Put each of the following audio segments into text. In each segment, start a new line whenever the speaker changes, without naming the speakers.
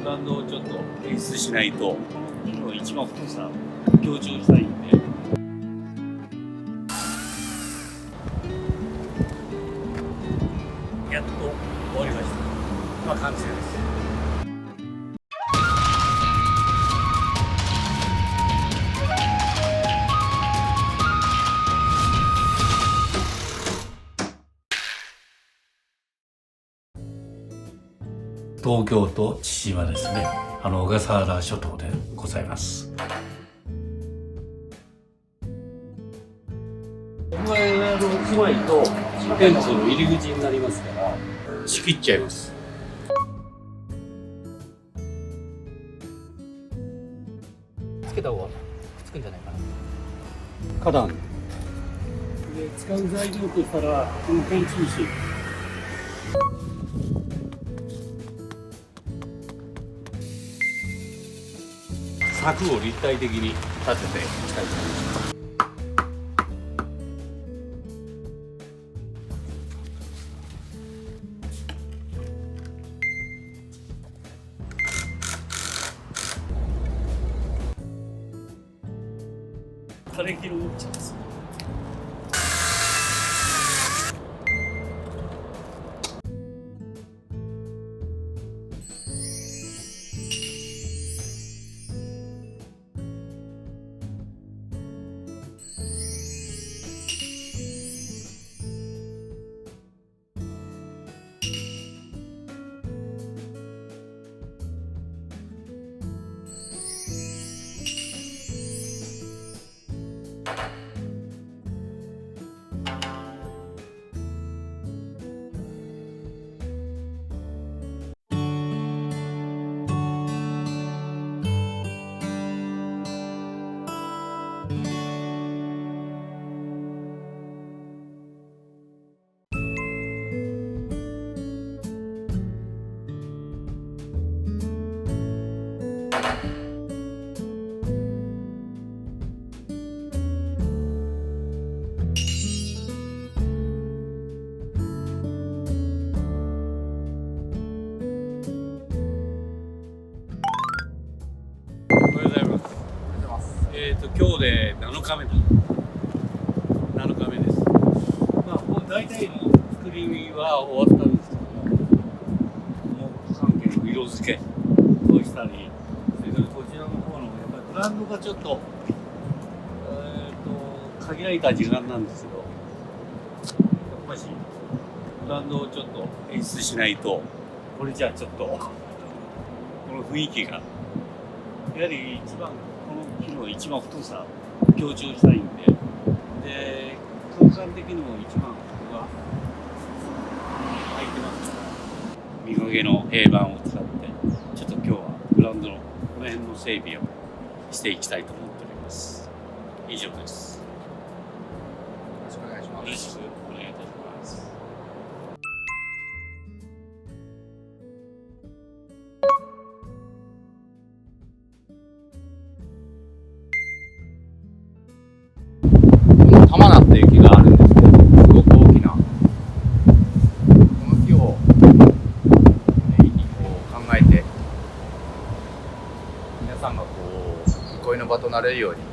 ブランドをちょっと演出しないと、今日一番太さ強調したいんで。やっと終わりました。完成です。東京都父島ですね。小笠原諸島でございます。ここが住まいと店舗の入り口になりますから、仕切っちゃいます。つけた方がくっつくんじゃないかな。花壇で使う材料としたら、このペンチ石。柵を立体的に立てて使いたいです。枯れ木の持っちゃいます。おはようございます。今日で7日目だ。7日目です。もう大体の作りは終わったんですけども、木関係の色付けをしたり、それからこちらの方のやっぱりブランドがちょっと、限られた時間なんですけど、やっぱしブランドをちょっと演出しないと、これじゃあちょっとこの雰囲気が。やはり一番この木の一番太さ強調したいんで、空間的にも一番ここが空いてますから、見かけの平板を使ってちょっと今日はブランドのこの辺の整備をしていきたいと思っております。以上です。
よろしくお願いします。
よろしくお願いいたします。
玉名っていう木があるんですけど、すごく大きなこの木を、こう考えて、皆さんがこう憩いの場となれるように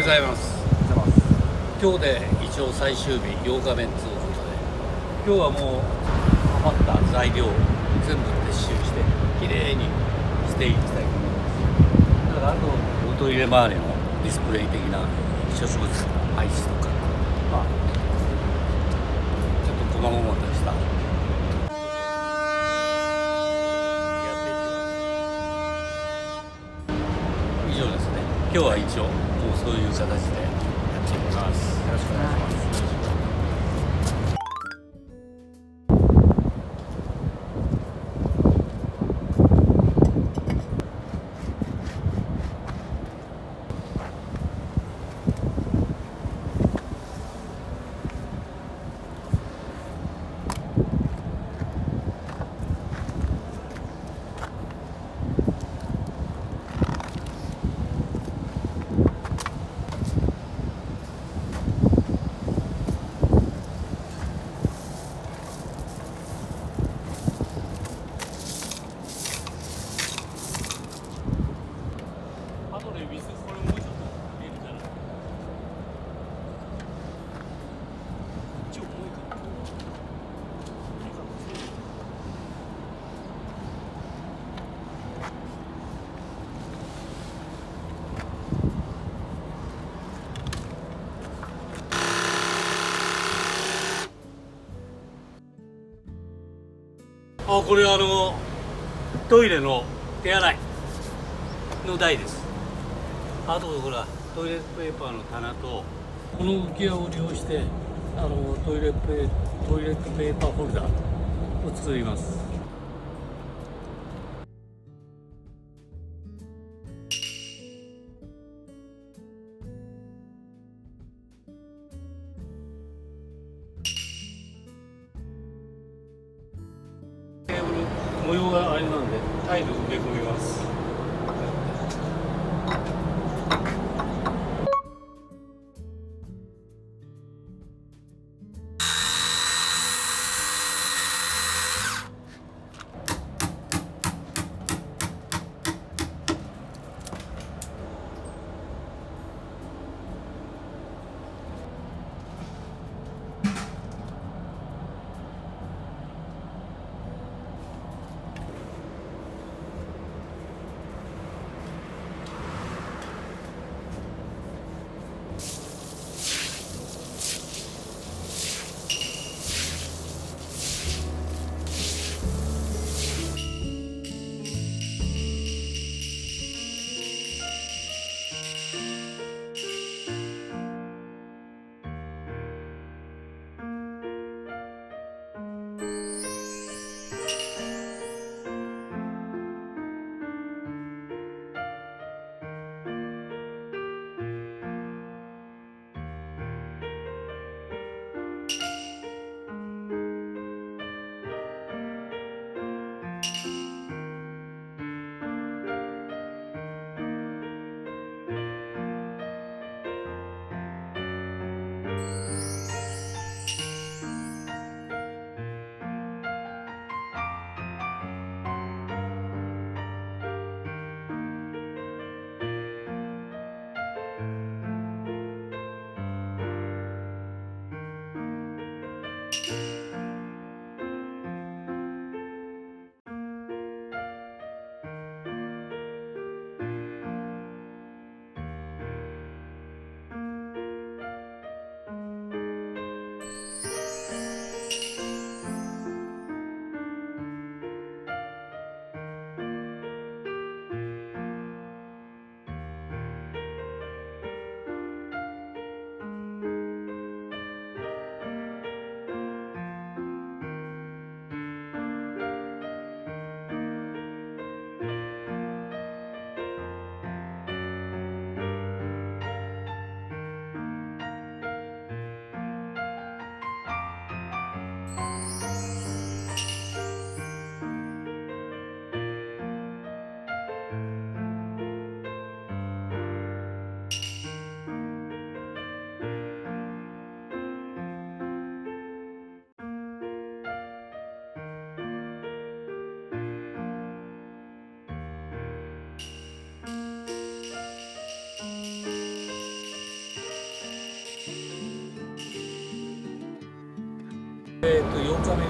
ございます。今日で一応最終日8日目ということで、今日はもう余った材料を全部撤収してきれいにしていきたいと思います。だからあとおトイレ周りのディスプレイ的な植物配置とか、まあちょっと細々とした以上ですね。今日は一応もうそういう形でやっていきます。よろしくお願いします。これトイレの手洗いの台です。あとほらトイレットペーパーの棚とこの浮き輪を利用してトイレットペーパーホルダーを作ります。模様があれなんでタイル埋め込みます。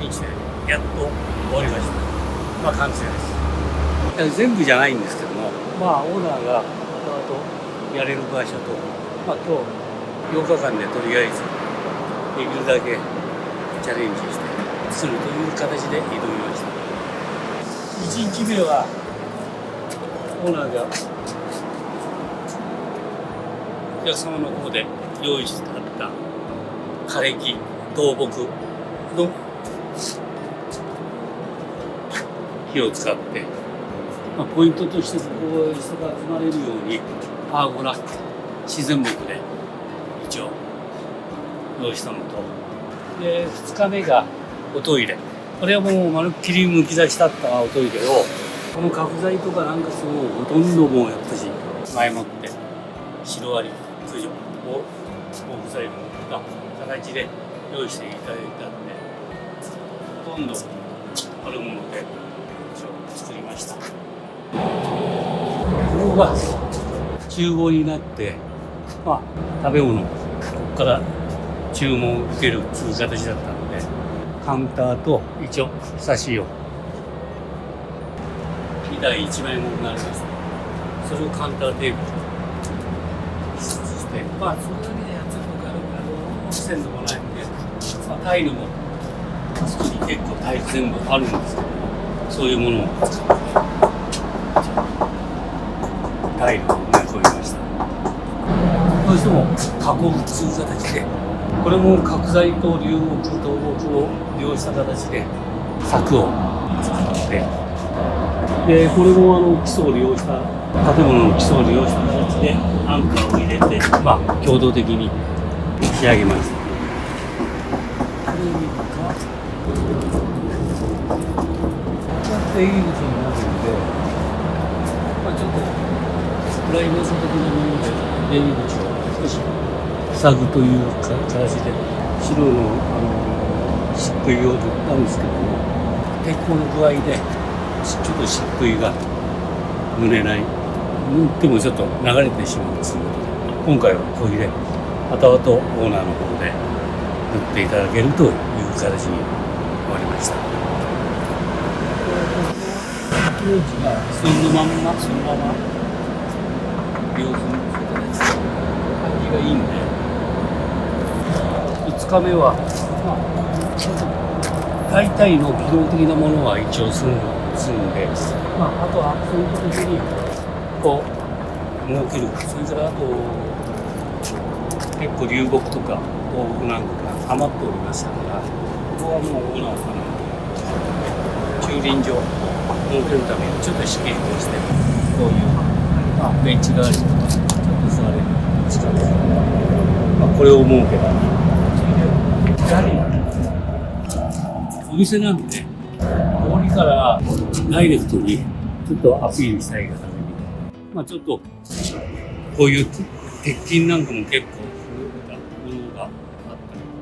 日でやっと終わりました。まあ完成です。全部じゃないんですけども、まあオーナーが後々やれる会社と、まあ今日8日間でとりあえずできるだけチャレンジしてするという形で挑みました。1日目はオーナーがお客様の方で用意してあった枯れ木、倒木の火を使って、まあ、ポイントとしてここ人が集まれるようにパーゴラ、自然木で一応用意したのと、で2日目がおトイレ。これはもうまるっきりむき出しだったおトイレをこの角材とかなんかそうほとんどもうやっぱし前もってシロアリ駆除を木材を持った形で用意していただいたので、ほとんどあるもので作りました。ここが厨房になって、まあ食べ物ここから注文を受けるという形だったので、カウンターと一応差しを2台1枚もなります。それをカウンターテーブルして、まあそれだけでやっちゃうと線とかないので、まあ、タイルもあそこに結構タイル全部あるんですけど、そういうものを使ってタイルを埋め込みました。どうしても加工という形で、これも角材と流木、倒木を利用した形で柵を作って、でこれも基礎を利用した建物の基礎を利用した形でアンカーを入れて、まあ共同的に仕上げました。これにか出入り口になるので、まあちょっとプライベート的なもので出入り口を少し塞ぐという形で白の漆喰を塗ったんですけども、鉄鋼の具合でちょっと漆喰が塗れない、塗ってもちょっと流れてしまうんですけど、今回はこういうで後々オーナーの方で塗っていただけるという形に終わりました。アプローチがそのまま利用する感じがいいんで、2日目は、まあ、大体の機能的なものは一応済んで、まあ、あとはそういう時にこう儲ける、それからあと結構流木とか倒木なんかが余っておりましたから、ここはもうオーナーさんの駐輪場を設けるためにちょっと仕切りとしてこういう、まあ、ベンチ代わりとかちょっと座れる近く、まあ、これを設けたり、お店なんで、通りからダイレクトにちょっとアピールしたいがために、まあちょっとこういう鉄筋なんかも結構古いものがあっ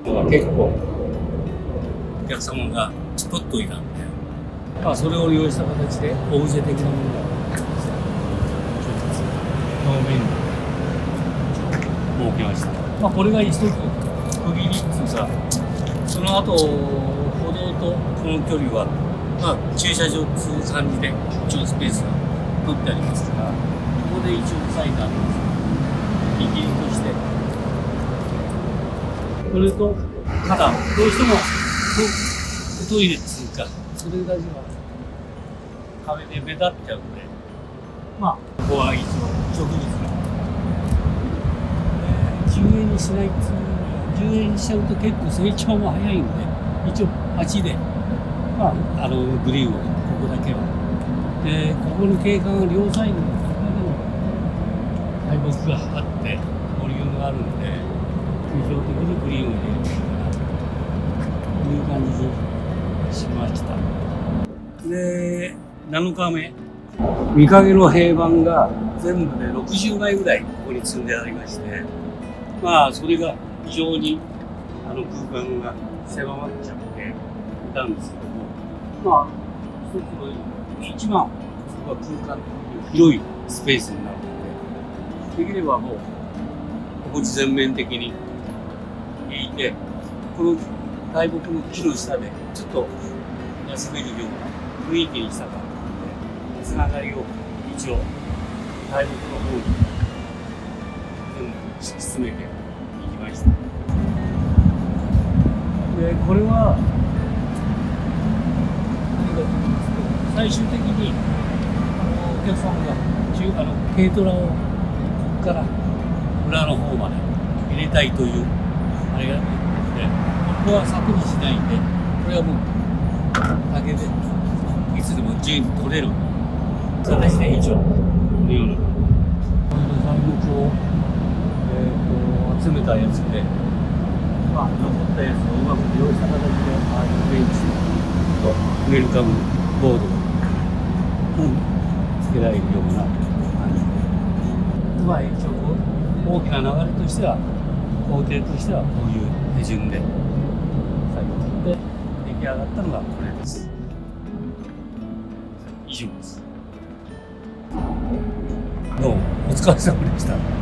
たりとか、結構お客様が作っといたんで、まあそれを利用した形でオブジェ的なものが表面に設けました。まあこれが一つ区切りっていうか、その後歩道とこの距離は、まあ、駐車場っていう感じで一応スペースが取ってありますから、ここで一応塞いだんです。区切りとして。それと、ただ、どうしてもおトイレっていうか、それだけは壁で目立っちゃうんで、まあ、ここは一応植物が。10円にしないっていう、10円にしちゃうと結構成長も早いんで、一応鉢で、まあ、グリーンをここだけは。で、ここの景観が両サイドに大木があってボリュームがあるんで、抽象的にグリーンを入れるという感じにしました。で、7日目、見かけの平板が全部で60枚ぐらいここに積んでありまして、まあそれが非常に空間が狭まっちゃっていたんですけども、まあ一つの一番ここが空間広いスペースになるので、できればもうここ全面的に引いて、この大木の木の下でちょっと休めるような雰囲気にしたかったので、つながりを一応大木の方に全部敷き詰めていきました。でこれは最終的にお客様が軽トラをここから裏の方まで入れたいというあれがあって、ここは柵にしないんで、これはもう竹でいつでも自由に取れる形で一応このような材木を、集めたやつで、残ったやつをうまく利用した形でああいうベンチとウェルカムボードをつけられるような感じで、まあ一応大きな流れとしては、工程としてはこういう手順で作業して出来上がったのがこれです。以上です。どうもお疲れ様でした。